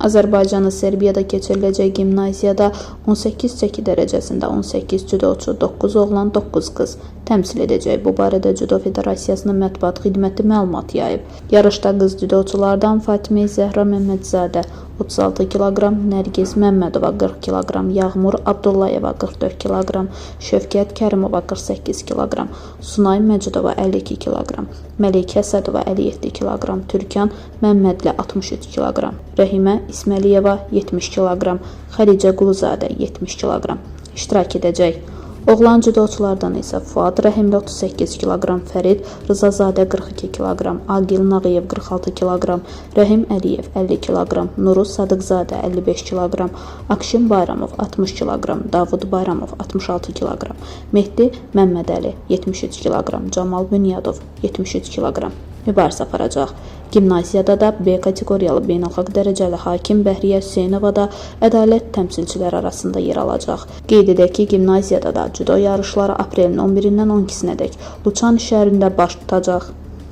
Azərbaycanı Serbiyada keçiriləcək gimnaziyada 18 çəki dərəcəsində 18 cüdoçu, 9 oğlan, 9 qız təmsil edəcək. Bu barədə Cüdo Federasiyasının mətbuat xidməti məlumat yayıb. Yarışda qız cüdoçulardan Fatimə Zəhra Məmmədzadə 36 kq, Nərgiz Məmmədova 40 kq, Yağmur Abdullayeva 44 kq, Şövkət Kərimova 48 kq, Sunay Məcidova 52 kq, Məlikə Əsədova 57 kq, Türkan Məmmədli 63 kq, Rəhimə İsməliyeva 70 kq, Xədicə Quluzadə 70 kq iştirak edəcək. Oğlan cüdoçulardan isə Fuad Rəhimli 38 kq, Fərid Rızazadə 42 kq, Agil Nağıyev 46 kq, Rəhim Əliyev 50 kq, Nuruz Sadıqzadə 55 kq, Akşin Bayramov 60 kq, Davud Bayramov 66 kq, Mehdi Məmmədəli 73 kq, Camal Bünyadov 73 kq mübarizə aparacaq. Gimnaziyada da B kateqoriyalı beynəlxalq dərəcəli hakim Bəhriyə Hüseynova da ədalət təmsilçiləri arasında yer alacaq. Qeyd edək ki, gimnaziyada da cüdo yarışları aprelin 11-dən 12-sinədək Luçan şəhərində baş tutacaq.